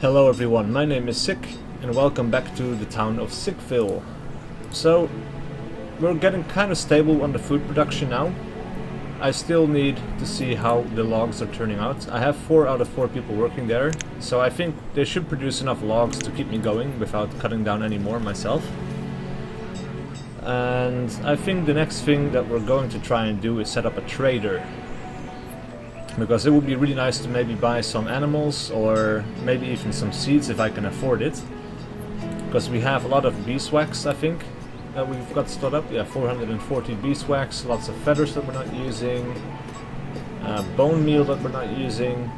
Hello everyone, my name is SiC and welcome back to the town of Sickville. So, we're getting kind of stable on the food production now. I still need to see how the logs are turning out. I have 4 out of 4 people working there, so I think they should produce enough logs to keep me going without cutting down any more myself. And I think the next thing that we're going to try and do is set up a trader. Because it would be really nice to maybe buy some animals or maybe even some seeds if I can afford it. Because we have a lot of beeswax, I think, that we've got stored up. Yeah, 440 beeswax, lots of feathers that we're not using, bone meal that we're not using,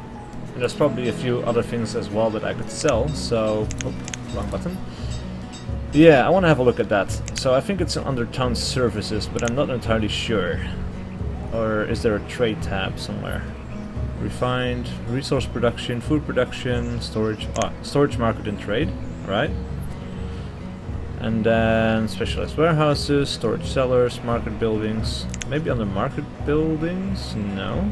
and there's probably a few other things as well that I could sell, so... Oh, wrong button. Yeah, I want to have a look at that. So I think it's under town services, but I'm not entirely sure. Or is there a trade tab somewhere? Refined, resource production, food production, storage, storage, market and trade, right? And then specialized warehouses, storage cellars, market buildings. Maybe under market buildings? No.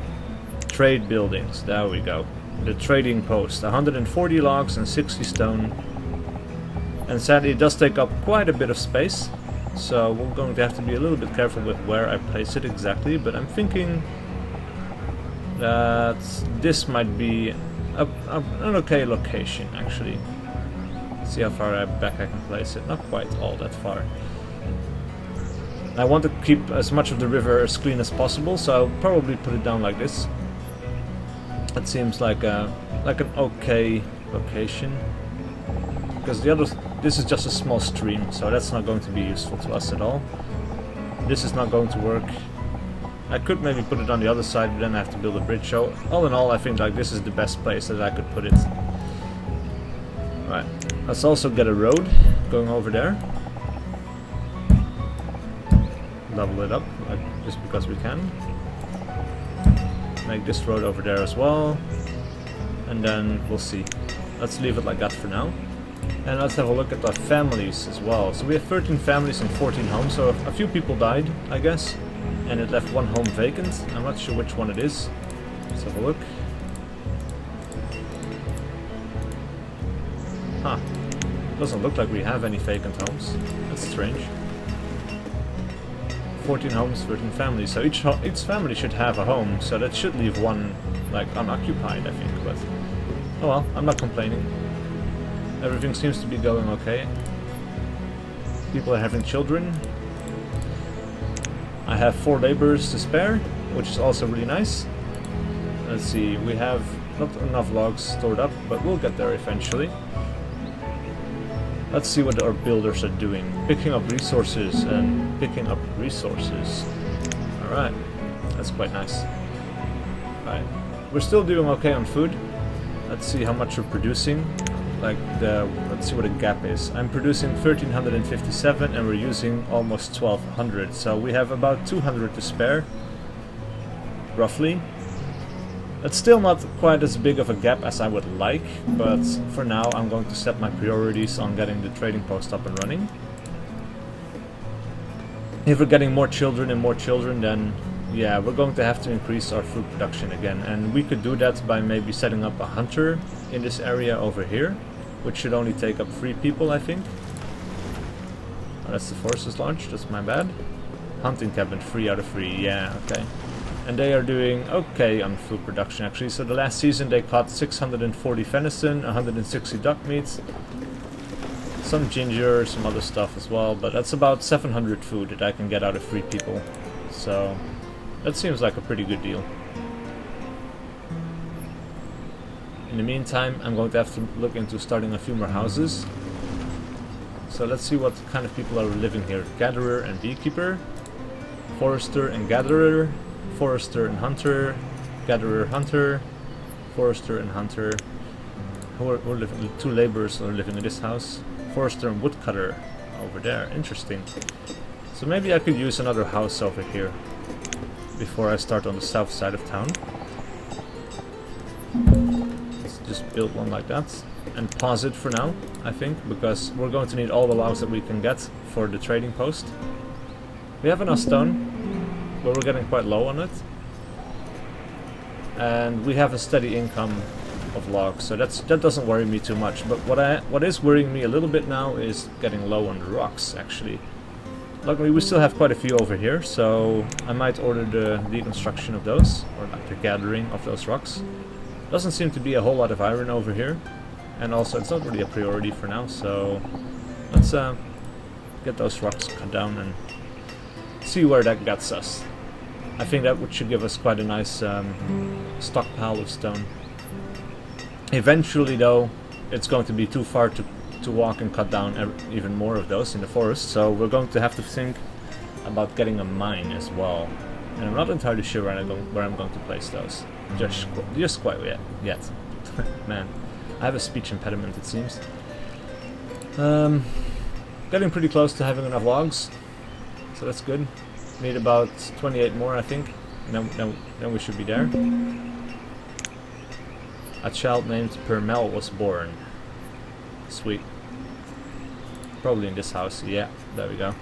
Trade buildings, there we go. The trading post, 140 logs and 60 stone. And sadly it does take up quite a bit of space. So we're going to have to be a little bit careful with where I place it exactly, but I'm thinking that this might be an okay location actually. See how far back I can place it. Not quite all that far. I want to keep as much of the river as clean as possible, so I'll probably put it down like this. It seems like an okay location. Because this is just a small stream, so that's not going to be useful to us at all. This is not going to work. I could maybe put it on the other side, but then I have to build a bridge. So all in all, I think like this is the best place that I could put it. Right. Let's also get a road going over there. Level it up, like, just because we can. Make this road over there as well. And then we'll see. Let's leave it like that for now. And let's have a look at the families as well. So we have 13 families and 14 homes, so a few people died, I guess. And it left one home vacant. I'm not sure which one it is. Let's have a look. Huh. Doesn't look like we have any vacant homes. That's strange. 14 homes, 13 families. So each family should have a home, so that should leave one, like, unoccupied, I think. But, oh well, I'm not complaining. Everything seems to be going okay. People are having children. I have 4 laborers to spare, which is also really nice. Let's see, we have not enough logs stored up, but we'll get there eventually. Let's see what our builders are doing. Picking up resources and picking up resources. Alright, that's quite nice. Alright, we're still doing okay on food. Let's see how much we're producing. Like let's see what a gap is. I'm producing 1357 and we're using almost 1200, so we have about 200 to spare, roughly. It's still not quite as big of a gap as I would like, but for now I'm going to set my priorities on getting the trading post up and running. If we're getting more children and more children, then yeah, we're going to have to increase our food production again, and we could do that by maybe setting up a hunter in this area over here, which should only take up 3 people, I think. Oh, that's the forces launch, that's my bad. Hunting cabin, 3 out of 3, yeah, okay. And they are doing okay on food production actually. So the last season they caught 640 venison, 160 duck meat, some ginger, some other stuff as well, but that's about 700 food that I can get out of 3 people. So that seems like a pretty good deal. In the meantime, I'm going to have to look into starting a few more houses. So let's see what kind of people are living here. Gatherer and beekeeper, forester and gatherer, forester and hunter, gatherer, hunter, forester and hunter. We're living, 2 laborers are living in this house. Forester and woodcutter over there. Interesting. So maybe I could use another house over here before I start on the south side of town. Just build one like that and pause it for now, I think, because we're going to need all the logs that we can get for the trading post. We have enough stone, but we're getting quite low on it. And we have a steady income of logs, so that doesn't worry me too much. But what is worrying me a little bit now is getting low on the rocks, actually. Luckily, we still have quite a few over here, so I might order the deconstruction of those, or like the gathering of those rocks. Doesn't seem to be a whole lot of iron over here, and also it's not really a priority for now, so let's get those rocks cut down and see where that gets us. I think that should give us quite a nice stockpile of stone. Eventually, though, it's going to be too far to walk and cut down even more of those in the forest, so we're going to have to think about getting a mine as well. And I'm not entirely sure where I'm going to place those. Just quite yet. Man, I have a speech impediment, it seems. Getting pretty close to having enough logs, so that's good. Need about 28 more, I think. Then we should be there. A child named Permel was born. Sweet. Probably in this house. Yeah, there we go.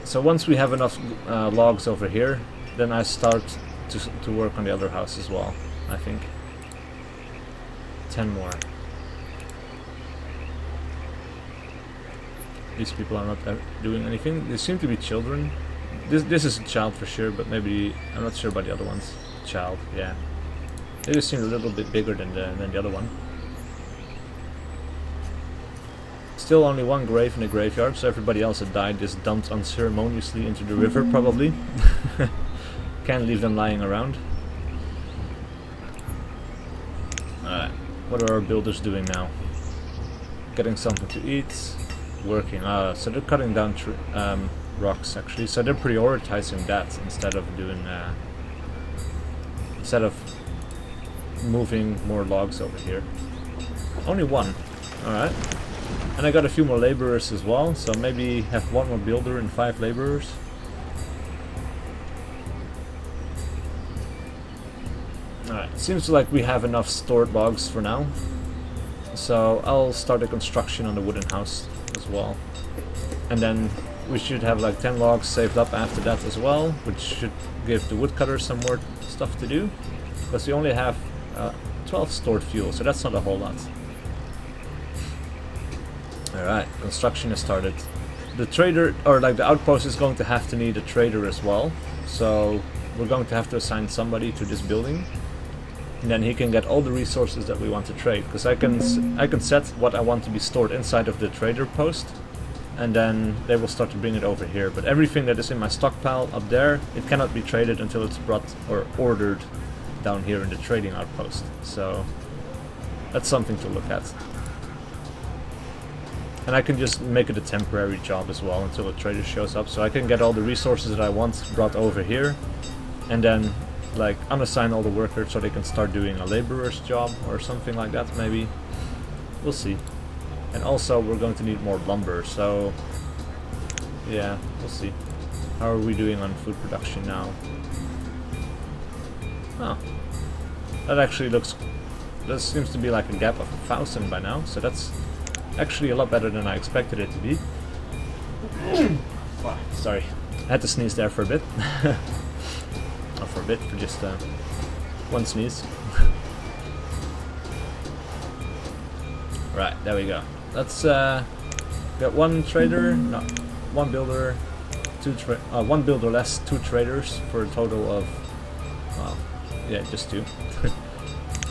So once we have enough logs over here, then I start to work on the other house as well, I think. 10 more. These people are not doing anything. They seem to be children. This is a child for sure, but maybe I'm not sure about the other ones. Child, yeah. They just seem a little bit bigger than the other one. Still only one grave in the graveyard, so everybody else that died is dumped unceremoniously into the river, probably. Can't leave them lying around. Alright, what are our builders doing now? Getting something to eat. Working. So they're cutting down rocks, actually. So they're prioritizing that instead of doing moving more logs over here. Only one. Alright. And I got a few more laborers as well, so maybe have one more builder and 5 laborers. Alright, seems like we have enough stored logs for now. So I'll start the construction on the wooden house as well. And then we should have like 10 logs saved up after that as well, which should give the woodcutter some more stuff to do. Because we only have 12 stored fuel, so that's not a whole lot. Alright, construction has started. The trader, or like the outpost, is going to have to need a trader as well. So we're going to have to assign somebody to this building. And then he can get all the resources that we want to trade. Because I can set what I want to be stored inside of the trader post. And then they will start to bring it over here. But everything that is in my stockpile up there, it cannot be traded until it's brought or ordered down here in the trading outpost. So that's something to look at. And I can just make it a temporary job as well until a trader shows up. So I can get all the resources that I want brought over here. And then like unassign all the workers so they can start doing a laborer's job or something like that maybe. We'll see. And also we're going to need more lumber, so yeah, we'll see. How are we doing on food production now? Oh, that actually looks, that seems to be like a gap of 1,000 by now, so that's actually a lot better than I expected it to be. Sorry, I had to sneeze there for a bit. Not for a bit, for just one sneeze. Right, there we go. Let's get one trader, no, one builder, one builder less, 2 traders for a total of, well, yeah, just 2.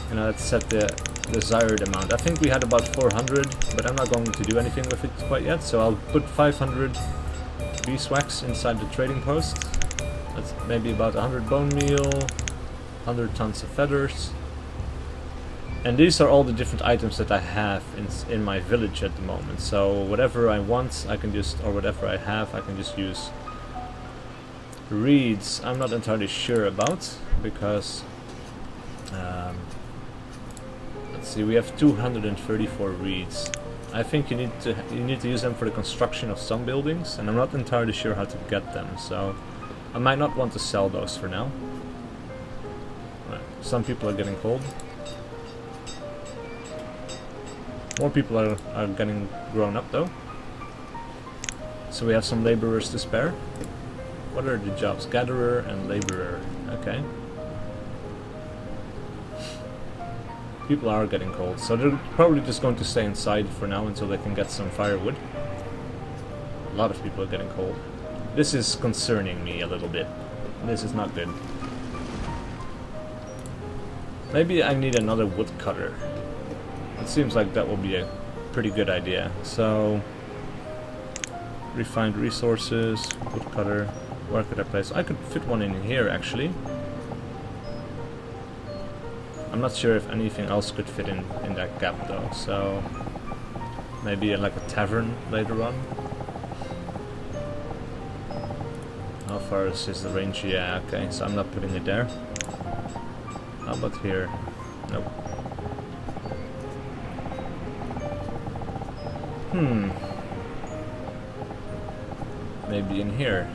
And let's set the desired amount. I think we had about 400, but I'm not going to do anything with it quite yet, so I'll put 500 beeswax inside the trading post. That's maybe about 100 bone meal, 100 tons of feathers. And these are all the different items that I have in my village at the moment. So whatever I want, I can just, or whatever I have, I can just use. Reeds, I'm not entirely sure about, because let's see, we have 234 reeds. I think you need to use them for the construction of some buildings, and I'm not entirely sure how to get them, so I might not want to sell those for now. Right. Some people are getting cold. More people are getting grown up though. So we have some laborers to spare. What are the jobs? Gatherer and laborer. Okay. People are getting cold, so they're probably just going to stay inside for now until they can get some firewood. A lot of people are getting cold. This is concerning me a little bit. This is not good. Maybe I need another woodcutter. It seems like that will be a pretty good idea. So, refined resources, woodcutter. Where could I place? I could fit one in here actually. I'm not sure if anything else could fit in that gap though, so maybe like a tavern later on. How far is the range? Yeah, okay, so I'm not putting it there. How about here? Nope. Maybe in here.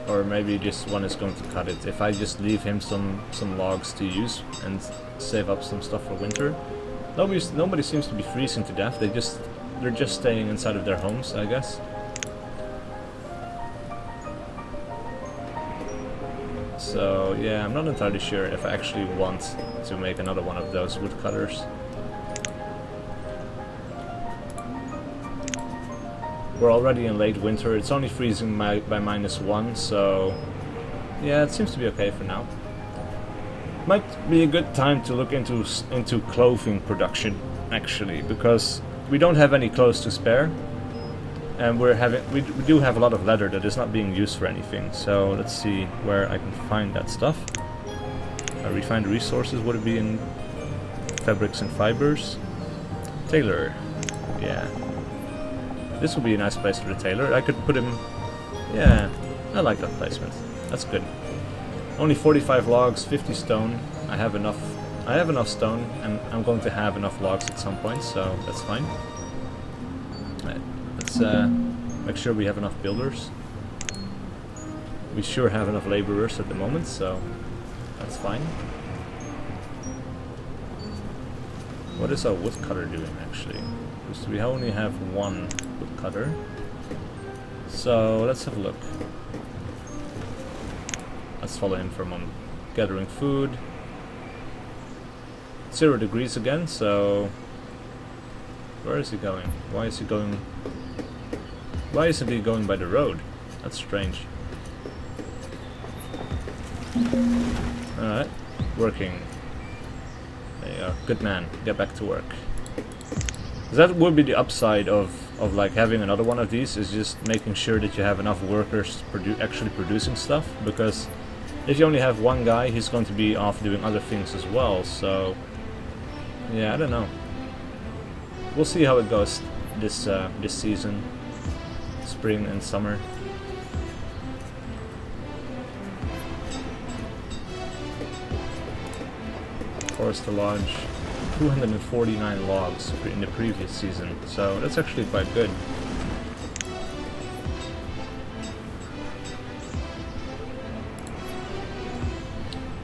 Or maybe just one is going to cut it. If I just leave him some logs to use and save up some stuff for winter. Nobody seems to be freezing to death. They're just staying inside of their homes, I guess. So yeah, I'm not entirely sure if I actually want to make another one of those woodcutters. We're already in late winter. It's only freezing by -1, so yeah, it seems to be okay for now. Might be a good time to look into clothing production actually, because we don't have any clothes to spare, and we do have a lot of leather that is not being used for anything. So let's see where I can find that stuff. Refined resources, would it be in fabrics and fibers? Tailor, yeah. This would be a nice place for the tailor. I could put him... Yeah, I like that placement. That's good. Only 45 logs, 50 stone. I have enough stone, and I'm going to have enough logs at some point, so that's fine. Right, let's make sure we have enough builders. We sure have enough laborers at the moment, so that's fine. What is our woodcutter doing actually? Because we only have one woodcutter. So let's have a look. Let's follow him for a moment. Gathering food. 0 degrees again, so where is he going? Why isn't he going by the road? That's strange. Alright, working. There you go. Good man. Get back to work. That would be the upside of like having another one of these, is just making sure that you have enough workers actually producing stuff, because if you only have one guy, he's going to be off doing other things as well. So yeah, I don't know. We'll see how it goes this season, spring and summer. Forest Lodge, 249 logs in the previous season, so that's actually quite good.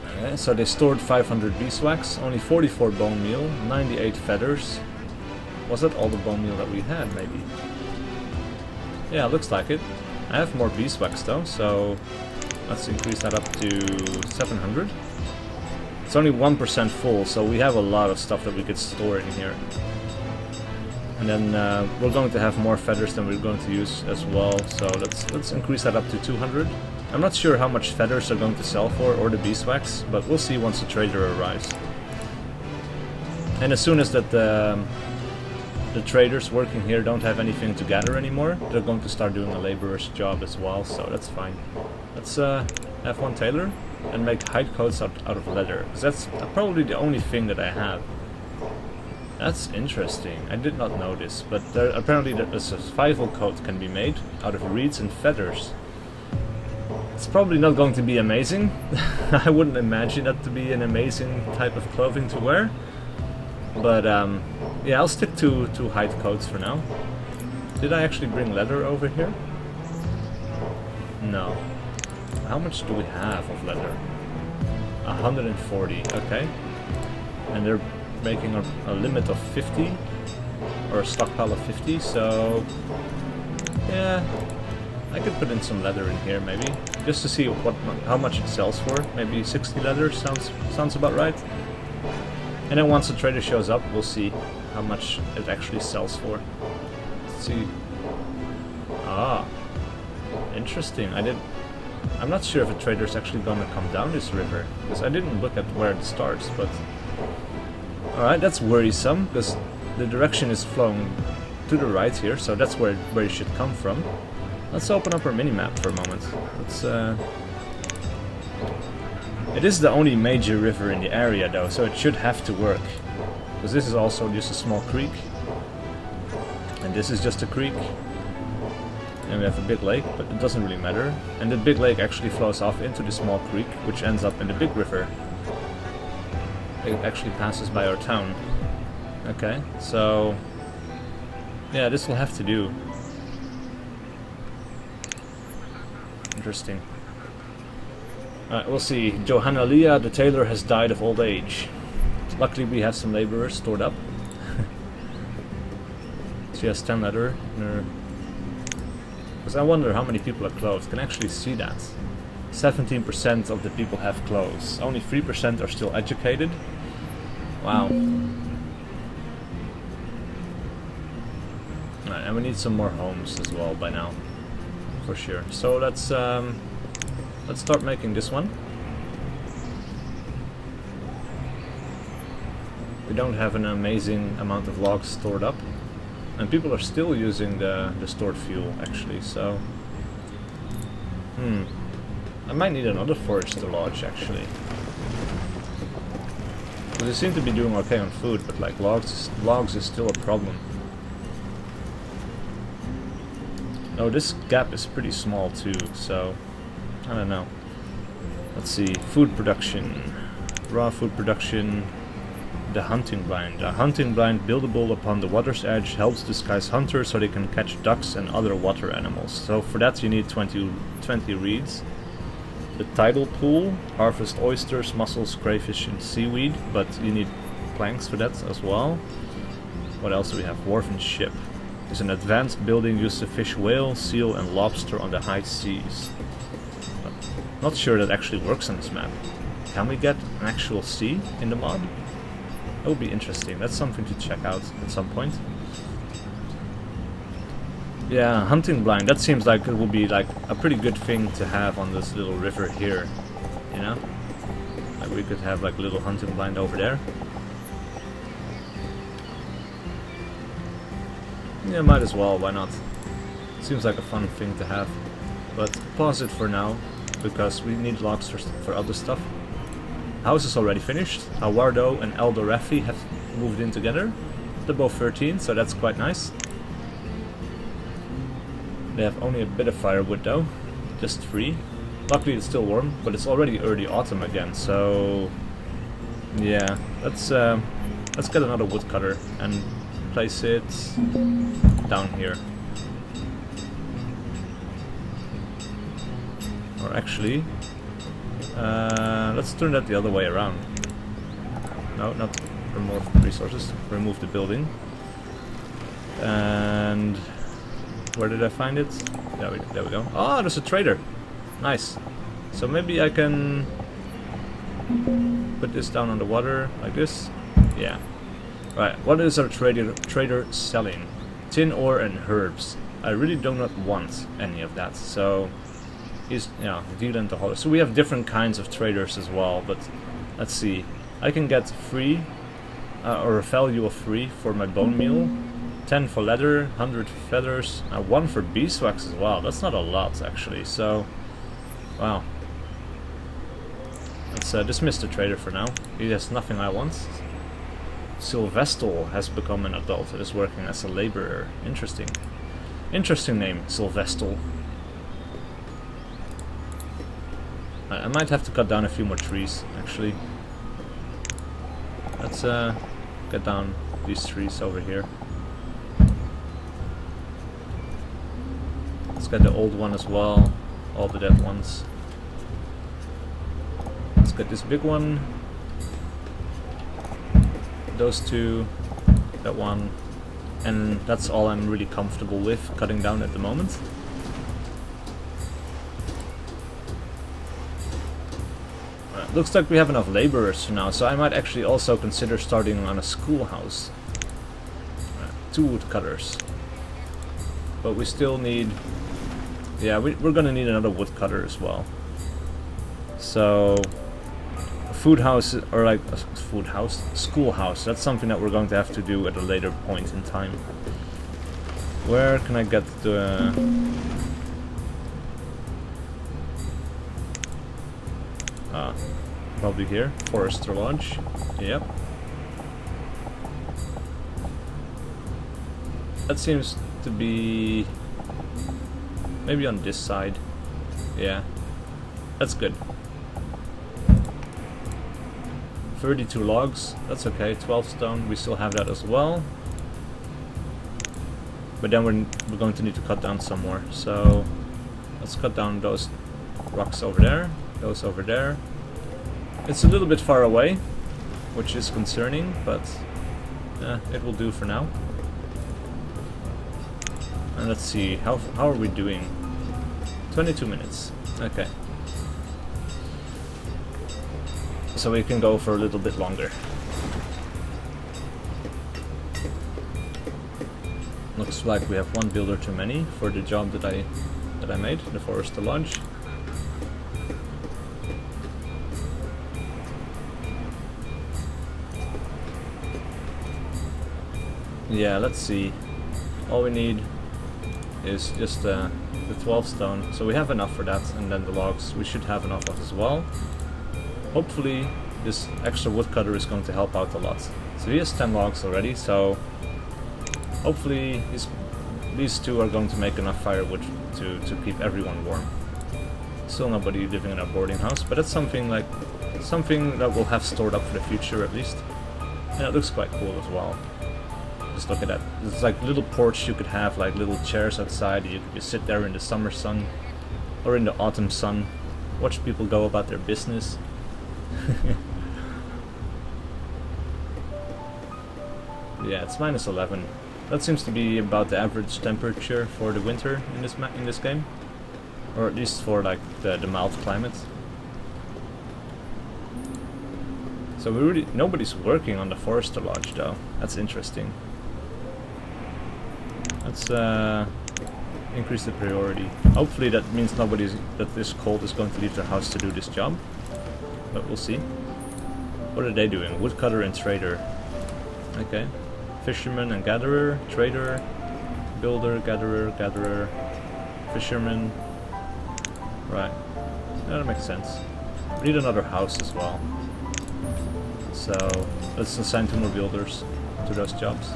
Okay, so they stored 500 beeswax, only 44 bone meal, 98 feathers. Was that all the bone meal that we had, maybe? Yeah, looks like it. I have more beeswax though, so let's increase that up to 700. It's only 1% full, so we have a lot of stuff that we could store in here. And then we're going to have more feathers than we're going to use as well, so let's increase that up to 200. I'm not sure how much feathers are going to sell for, or the beeswax, but we'll see once the trader arrives. And as soon as that the traders working here don't have anything to gather anymore, they're going to start doing a laborer's job as well, so that's fine. Let's have one tailor and make hide coats out of leather, because that's probably the only thing that I have. That's interesting. I did not know this, but apparently a survival coat can be made out of reeds and feathers. It's probably not going to be amazing. I wouldn't imagine that to be an amazing type of clothing to wear. But yeah, I'll stick to hide coats for now. Did I actually bring leather over here? No. How much do we have of leather? 140, okay. And they're making a limit of 50, or a stockpile of 50, so yeah, I could put in some leather in here maybe, just to see how much it sells for. Maybe 60 leather sounds about right. And then once the trader shows up, we'll see how much it actually sells for. Let's see. Ah, interesting. I'm not sure if a trader's actually gonna come down this river, because I didn't look at where it starts, but... Alright, that's worrisome, because the direction is flowing to the right here, so that's where it should come from. Let's open up our mini-map for a moment. It is the only major river in the area though, so it should have to work. Because this is also just a small creek. And this is just a creek. And we have a big lake, but it doesn't really matter. And the big lake actually flows off into the small creek, which ends up in the big river. It actually passes by our town. Okay, so... yeah, this will have to do. Interesting. Alright, we'll see. Johanna Leah, the tailor, has died of old age. Luckily we have some laborers stored up. She has 10 leather in her... Because I wonder how many people are clothed. Can actually see that. 17% of the people have clothes. Only 3% are still educated. Wow. Alright, and we need some more homes as well by now. For sure. So let's start making this one. We don't have an amazing amount of logs stored up. And people are still using the stored fuel, actually, so... I might need another forester lodge, actually. Because they seem to be doing okay on food, but like logs is still a problem. Oh, this gap is pretty small too, so... I don't know. Let's see, food production. Raw food production. The hunting blind. A hunting blind buildable upon the water's edge helps disguise hunters so they can catch ducks and other water animals. So for that you need 20 reeds. The tidal pool. Harvest oysters, mussels, crayfish and seaweed, but you need planks for that as well. What else do we have? Wharf and ship. Is an advanced building used to fish whale, seal and lobster on the high seas. Not sure that actually works on this map. Can we get an actual sea in the mod? That would be interesting. That's something to check out at some point. Yeah, hunting blind. That seems like it would be like a pretty good thing to have on this little river here. You know? Like we could have like a little hunting blind over there. Yeah, might as well, why not? Seems like a fun thing to have. But pause it for now, because we need logs for other stuff. House is already finished. Awardo and Eldorafi have moved in together. They're both 13, so that's quite nice. They have only a bit of firewood though, just 3. Luckily it's still warm, but it's already early autumn again, so... yeah, let's get another woodcutter and place it down here. Or actually, let's turn that the other way around. No, not remove resources, remove the building. And where did I find it? There we go. Oh, there's a trader. Nice. So maybe I can put this down on the water like this. Yeah. Right. What is our trader selling? Tin ore and herbs. I really do not want any of that. So he's dealing to hauler. So we have different kinds of traders as well. But let's see. I can get 3 or a value of 3 for my bone meal. 10 for leather, 100 feathers, 1 for beeswax as well. That's not a lot actually, so... wow. Let's dismiss the trader for now. He has nothing I want. Sylvestal has become an adult and is working as a laborer. Interesting. Interesting name, Sylvestal. I might have to cut down a few more trees, actually. Let's get down these trees over here. Let's get the old one as well, all the dead ones. Let's get this big one. Those 2, that one, and that's all I'm really comfortable with cutting down at the moment. looks like we have enough laborers for now, so I might actually also consider starting on a schoolhouse. 2 woodcutters. But we still need... Yeah, we're gonna need another woodcutter as well. So... a food house, or like a food house? Schoolhouse. That's something that we're going to have to do at a later point in time. Where can I get the... probably here. Forester Lodge. Yep. That seems to be... maybe on this side. Yeah. That's good. 32 logs. That's okay. 12 stone. We still have that as well. But then we're going to need to cut down some more. So let's cut down those rocks over there. Those over there. It's a little bit far away, which is concerning, but it will do for now. And let's see, how are we doing? 22 minutes. Okay. So we can go for a little bit longer. Looks like we have 1 builder too many for the job that I made, the Forester Lodge. Yeah, let's see. All we need is just the 12 stone. So we have enough for that, and then the logs we should have enough of as well. Hopefully this extra woodcutter is going to help out a lot. So he has 10 logs already, so hopefully these two are going to make enough firewood to keep everyone warm. Still nobody living in a boarding house, but that's something that we'll have stored up for the future at least. And it looks quite cool as well. Just look at that. It's like little porch you could have, like little chairs outside. You could just sit there in the summer sun or in the autumn sun, watch people go about their business. Yeah, it's -11. That seems to be about the average temperature for the winter in this game, or at least for like the mild climate. So nobody's working on the Forester Lodge though. That's interesting. Let's increase the priority. Hopefully that means that this cold is going to leave their house to do this job. But we'll see. What are they doing? Woodcutter and trader. Okay. Fisherman and gatherer, trader, builder, gatherer, fisherman. Right. That makes sense. We need another house as well. So let's assign 2 more builders to those jobs.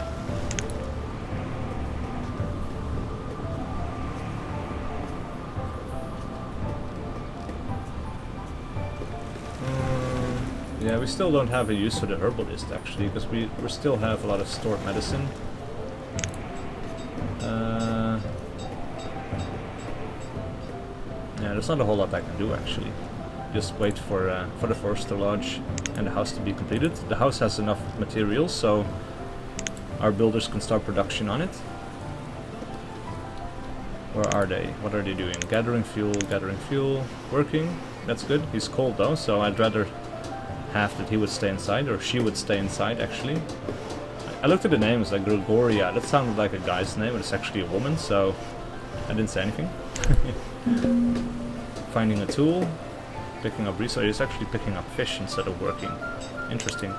Yeah, we still don't have a use for the herbalist actually, because we still have a lot of stored medicine. Yeah, there's not a whole lot I can do actually. Just wait for the Forester Lodge and the house to be completed. The house has enough materials, so our builders can start production on it. Where are they? What are they doing? Gathering fuel, working. That's good. He's cold though, so I'd rather have that he would stay inside, or she would stay inside actually. I looked at the name, it's like Gregoria. That sounded like a guy's name, but it's actually a woman, so I didn't say anything. Finding a tool, picking up resources. He's actually picking up fish instead of working. Interesting.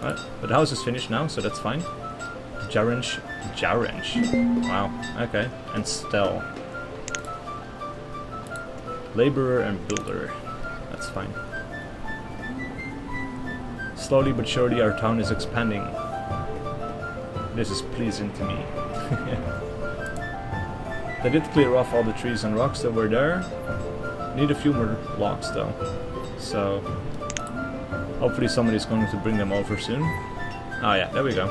Alright, but the house is finished now, so that's fine. Jarench. Wow, okay. And Stel. Laborer and builder. That's fine. Slowly but surely our town is expanding. This is pleasing to me. They did clear off all the trees and rocks that were there. Need a few more logs though. So hopefully somebody's going to bring them over soon. Oh yeah, there we go.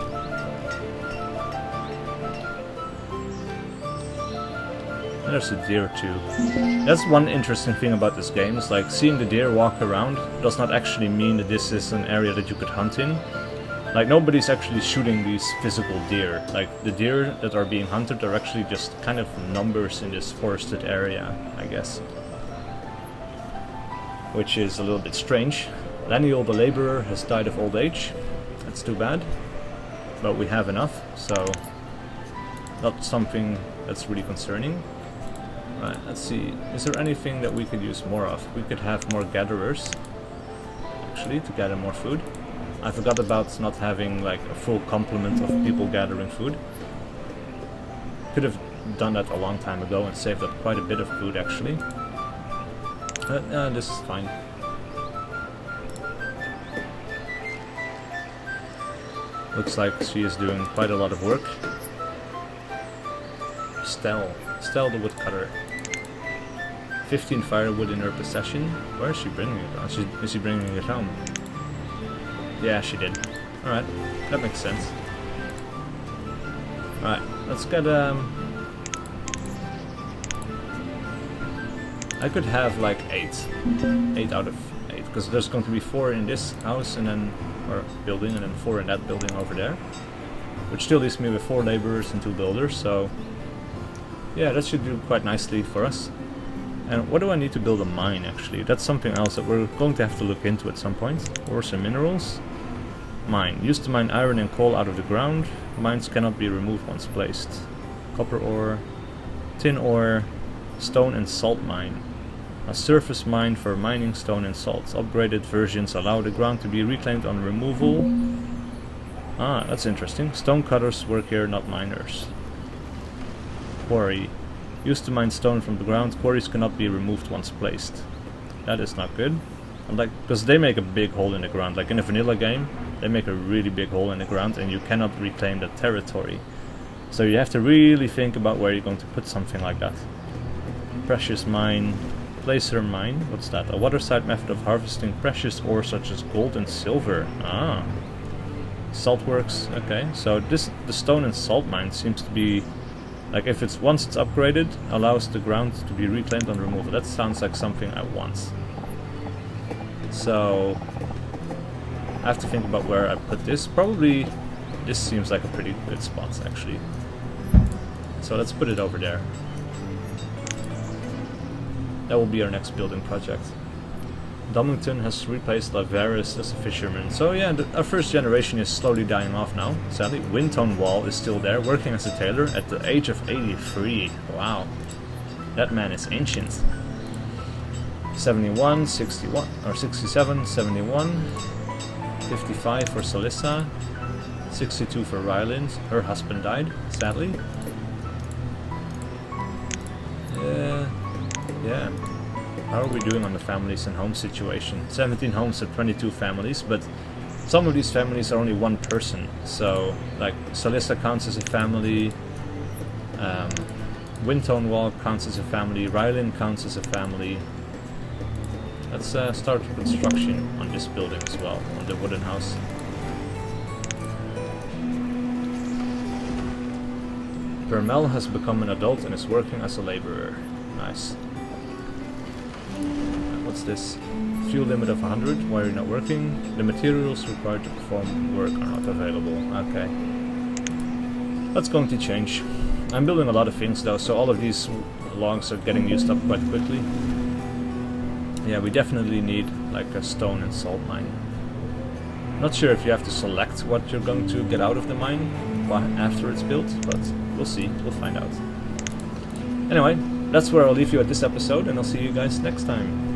And there's a deer too. That's one interesting thing about this game, is like seeing the deer walk around does not actually mean that this is an area that you could hunt in. Like nobody's actually shooting these physical deer. Like the deer that are being hunted are actually just kind of numbers in this forested area, I guess. which is a little bit strange. Daniel the laborer has died of old age. That's too bad, but we have enough, so not something that's really concerning. Right, let's see, is there anything that we could use more of? We could have more gatherers, actually, to gather more food. I forgot about not having like a full complement of people gathering food. Could have done that a long time ago and saved up quite a bit of food, actually. This is fine. Looks like she is doing quite a lot of work. Stell the woodcutter. 15 firewood in her possession. Where is she bringing it on? Is she bringing it home? Yeah, she did. Alright, that makes sense. Alright, let's get I could have like 8 out of 8, because there's going to be 4 in this house and then, or building, and then 4 in that building over there, which still leaves me with 4 laborers and 2 builders. So yeah, that should do quite nicely for us. And what do I need to build a mine, actually? That's something else that we're going to have to look into at some point. Ores and minerals. Mine. Used to mine iron and coal out of the ground. Mines cannot be removed once placed. Copper ore, tin ore, stone and salt mine. A surface mine for mining stone and salt. Upgraded versions allow the ground to be reclaimed on removal. Ah, that's interesting. Stone cutters work here, not miners. Quarry. Used to mine stone from the ground, quarries cannot be removed once placed. That is not good. Like, because they make a big hole in the ground. Like in a vanilla game, they make a really big hole in the ground and you cannot reclaim that territory. So you have to really think about where you're going to put something like that. Precious mine, placer mine, what's that? A waterside method of harvesting precious ore such as gold and silver. Ah. Salt works, okay. So the stone and salt mine seems to be, like, if it's once it's upgraded, allows the ground to be reclaimed on removal. That sounds like something I want. So I have to think about where I put this. Probably this seems like a pretty good spot, actually. So let's put it over there. That will be our next building project. Domington has replaced Lavaris as a fisherman. So yeah, our first generation is slowly dying off now, sadly. Wintone Wall is still there, working as a tailor at the age of 83. Wow. That man is ancient. 71, 61, or 67, 71. 55 for Salissa. 62 for Ryland. Her husband died, sadly. Yeah. How are we doing on the families and home situation? 17 homes at 22 families, but some of these families are only one person. So, like, Salissa counts as a family, Wintone Wall counts as a family, Ryland counts as a family. Let's start construction on this building as well, on the wooden house. Vermel has become an adult and is working as a laborer. Nice. What's this? Fuel limit of 100. Why are you not working? The materials required to perform work are not available. Okay. That's going to change. I'm building a lot of things though, so all of these logs are getting used up quite quickly. Yeah, we definitely need like a stone and salt mine. Not sure if you have to select what you're going to get out of the mine after it's built, but we'll see. We'll find out. Anyway, that's where I'll leave you at this episode, and I'll see you guys next time.